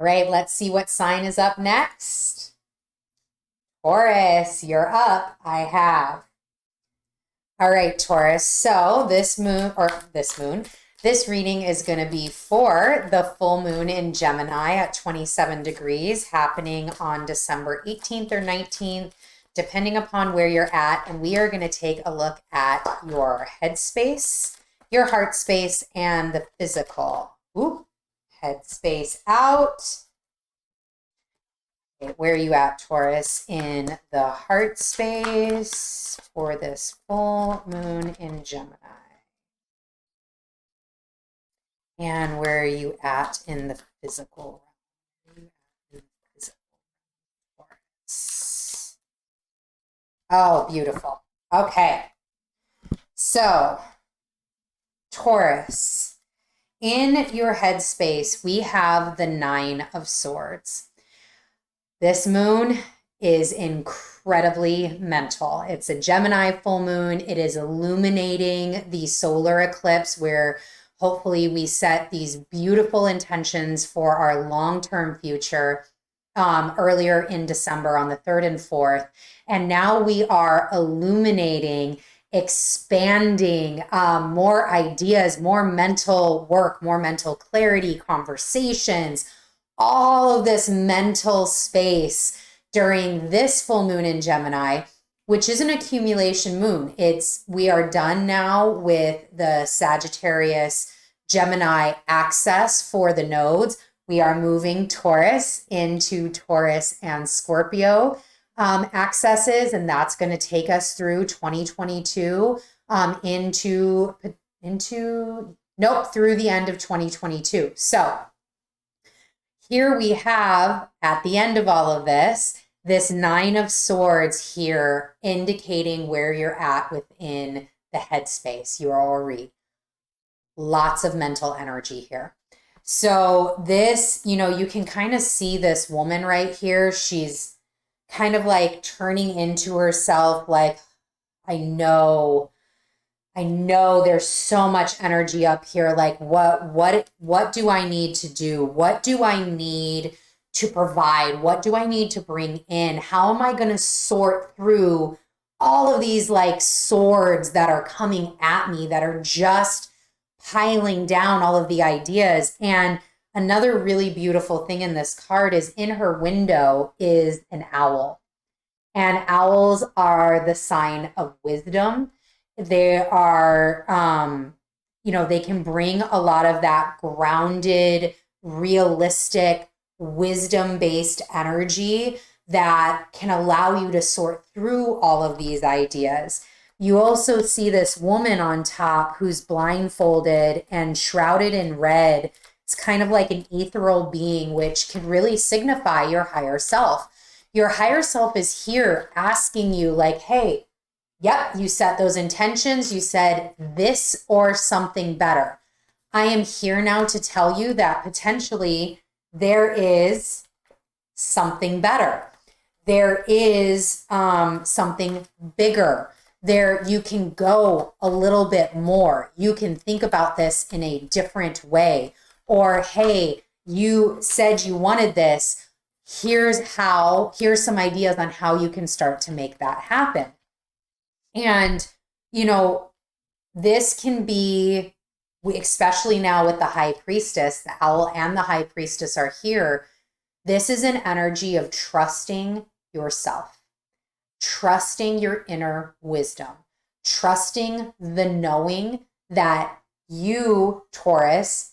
All right, let's see what sign is up next. Taurus, you're up. I have. All right, Taurus. So this reading is going to be for the full moon in Gemini at 27 degrees, happening on December 18th or 19th, depending upon where you're at. And we are going to take a look at your head space, your heart space, and the physical. Ooh, head space out. Okay, where are you at, Taurus, in the heart space for this full moon in Gemini? And where are you at in the physical? Taurus. Oh, beautiful. Okay. So, Taurus, in your headspace, we have the Nine of Swords. This moon is incredibly mental. It's a Gemini full moon. It is illuminating the solar eclipse where hopefully we set these beautiful intentions for our long-term future earlier in December on the 3rd and 4th. And now we are illuminating, expanding more ideas, more mental work, more mental clarity, conversations, all of this mental space during this full moon in Gemini, which is an accumulation moon. We are done now with the Sagittarius Gemini axis for the nodes. We are moving Taurus into Taurus and Scorpio accesses, and that's going to take us through 2022 through the end of 2022. So here we have, at the end of all of this Nine of Swords here indicating where you're at within the headspace. You already lots of mental energy here. So this, you can kind of see this woman right here. She's kind of like turning into herself, like, I know there's so much energy up here. Like, what do I need to do? What do I need to provide? What do I need to bring in? How am I going to sort through all of these like swords that are coming at me that are just piling down all of the ideas? And another really beautiful thing in this card is in her window is an owl. And owls are the sign of wisdom. They are, they can bring a lot of that grounded, realistic, wisdom-based energy that can allow you to sort through all of these ideas. You also see this woman on top who's blindfolded and shrouded in red. It's kind of like an ethereal being, which can really signify your higher self. Your higher self is here asking you like, hey, yep, you set those intentions. You said this or something better. I am here now to tell you that potentially there is something better. There is something bigger. There, you can go a little bit more. You can think about this in a different way. Or, hey, you said you wanted this. Here's some ideas on how you can start to make that happen. And, this can be, especially now with the High Priestess, the owl and the High Priestess are here. This is an energy of trusting yourself, trusting your inner wisdom, trusting the knowing that you, Taurus,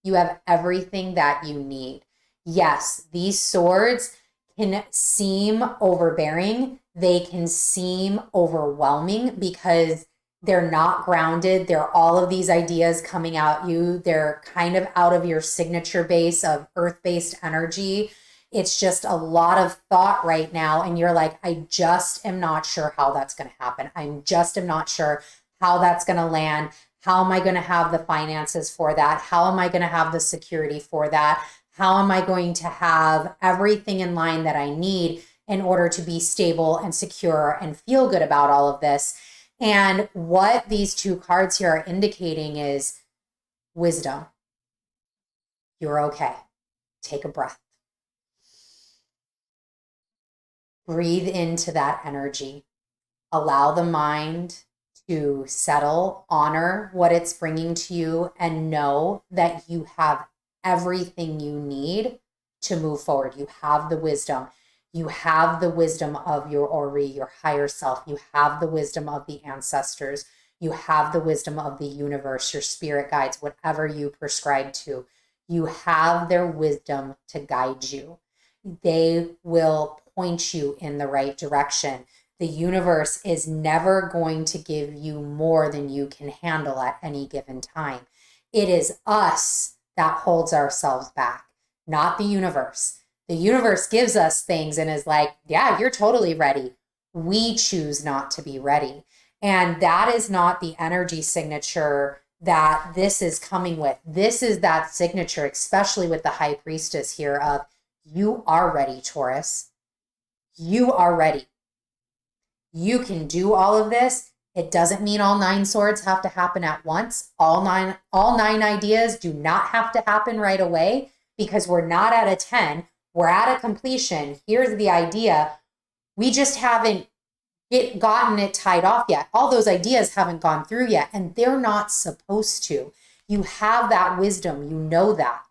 you have everything that you need. Yes, these swords can seem overbearing. They can seem overwhelming because they're not grounded. They're all of these ideas coming at you. They're kind of out of your signature base of earth-based energy. It's just a lot of thought right now. And you're like, I just am not sure how that's going to happen. I just am not sure how that's going to land. How am I going to have the finances for that? How am I going to have the security for that? How am I going to have everything in line that I need in order to be stable and secure and feel good about all of this? And what these two cards here are indicating is wisdom. You're okay. Take a breath. Breathe into that energy. Allow the mind to settle, honor what it's bringing to you, and know that you have everything you need to move forward. You have the wisdom. You have the wisdom of your Ori, your higher self. You have the wisdom of the ancestors. You have the wisdom of the universe, your spirit guides, whatever you prescribe to. You have their wisdom to guide you. They will point you in the right direction. The universe is never going to give you more than you can handle at any given time. It is us that holds ourselves back, not the universe. The universe gives us things and is like, yeah, you're totally ready. We choose not to be ready. And that is not the energy signature that this is coming with. This is that signature, especially with the high priestess here of, you are ready, Taurus. You are ready. You can do all of this. It doesn't mean all 9 swords have to happen at once. All nine ideas do not have to happen right away, because we're not at a 10. We're at a completion. Here's the idea. We just haven't gotten it tied off yet. All those ideas haven't gone through yet, and they're not supposed to. You have that wisdom. You know that.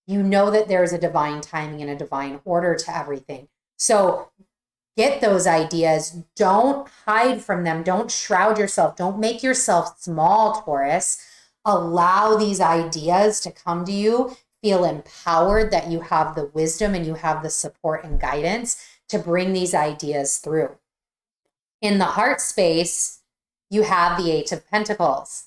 You know that there's a divine timing and a divine order to everything. So get those ideas. Don't hide from them. Don't shroud yourself. Don't make yourself small, Taurus. Allow these ideas to come to you. Feel empowered that you have the wisdom and you have the support and guidance to bring these ideas through. In the heart space, you have the 8 of Pentacles.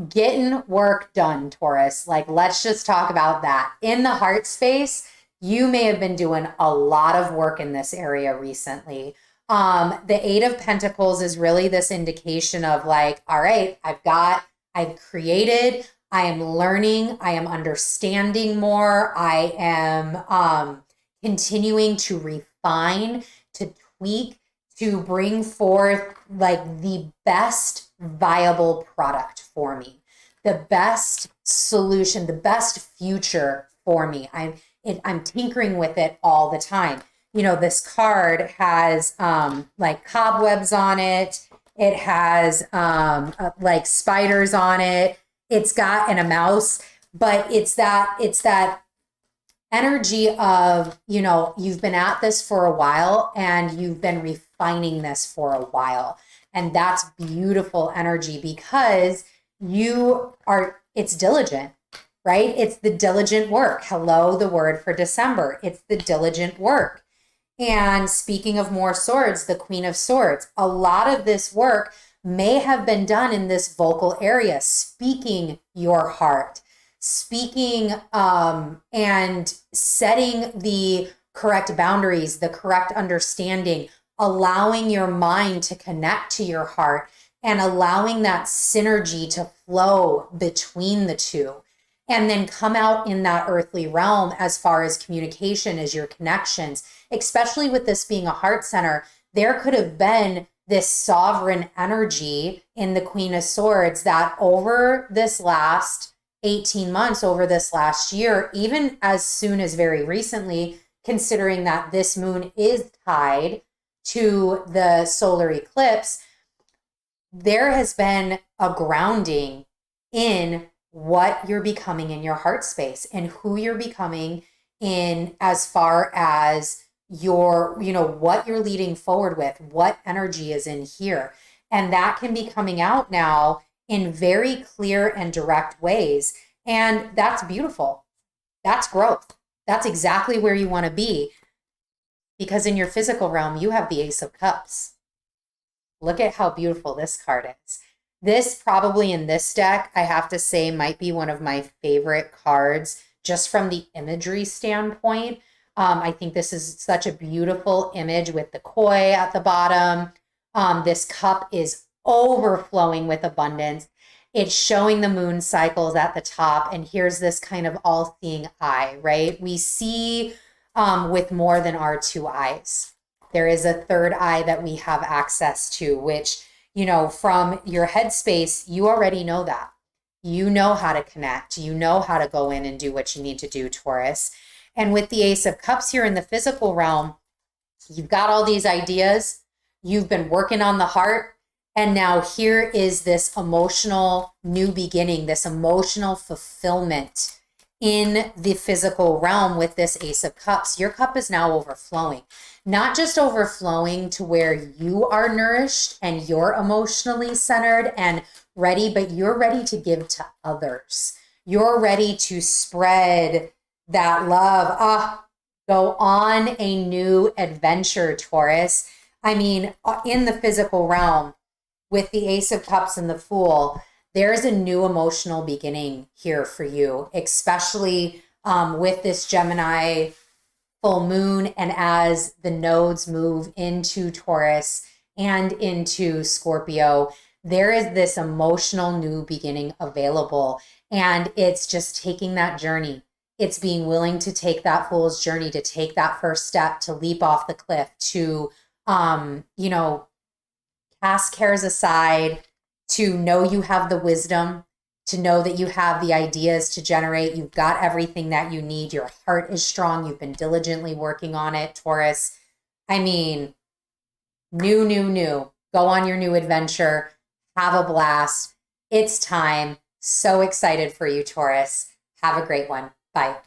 Getting work done, Taurus. Like, let's just talk about that. In the heart space, you may have been doing a lot of work in this area recently. The 8 of Pentacles is really this indication of like, all right, I've created, I am learning, I am understanding more, I am continuing to refine, to tweak, to bring forth like the best viable product for me, the best solution, the best future for me. I'm tinkering with it all the time. You know, this card has like cobwebs on it. It has like spiders on it. It's got a mouse, but it's that energy of, you know, you've been at this for a while and you've been refining this for a while. And that's beautiful energy because it's diligent, right? It's the diligent work. Hello, the word for December. It's the diligent work. And speaking of more swords, the Queen of Swords, a lot of this work may have been done in this vocal area, speaking your heart, speaking and setting the correct boundaries, the correct understanding, allowing your mind to connect to your heart and allowing that synergy to flow between the two. And then come out in that earthly realm as far as communication, as your connections, especially with this being a heart center. There could have been this sovereign energy in the Queen of Swords that over this last 18 months, over this last year, even as soon as very recently, considering that this moon is tied to the solar eclipse, there has been a grounding in what you're becoming in your heart space and who you're becoming in as far as your, you know, what you're leading forward with, what energy is in here. And that can be coming out now in very clear and direct ways. And that's beautiful. That's growth. That's exactly where you want to be. Because in your physical realm, you have the Ace of Cups. Look at how beautiful this card is. This probably in this deck, I have to say, might be one of my favorite cards just from the imagery standpoint. I think this is such a beautiful image with the koi at the bottom. This cup is overflowing with abundance. It's showing the moon cycles at the top. And here's this kind of all-seeing eye, right? We see with more than our 2 eyes. There is a 3rd eye that we have access to, which, you know, from your headspace, you already know that. You know how to connect. You know how to go in and do what you need to do, Taurus. And with the Ace of Cups here in the physical realm, you've got all these ideas. You've been working on the heart. And now here is this emotional new beginning, this emotional fulfillment in the physical realm with this Ace of Cups. Your cup is now overflowing, not just overflowing to where you are nourished and you're emotionally centered and ready, but you're ready to give to others. You're ready to spread that love. Go on a new adventure, Taurus. I mean, in the physical realm with the Ace of Cups and the Fool, there's a new emotional beginning here for you, especially with this Gemini full moon and as the nodes move into Taurus and into Scorpio. There is this emotional new beginning available, and it's just taking that journey. It's being willing to take that fool's journey, to take that first step, to leap off the cliff, to, cast cares aside, to know you have the wisdom, to know that you have the ideas to generate. You've got everything that you need. Your heart is strong. You've been diligently working on it, Taurus. I mean, new. Go on your new adventure. Have a blast. It's time. So excited for you, Taurus. Have a great one. Bye.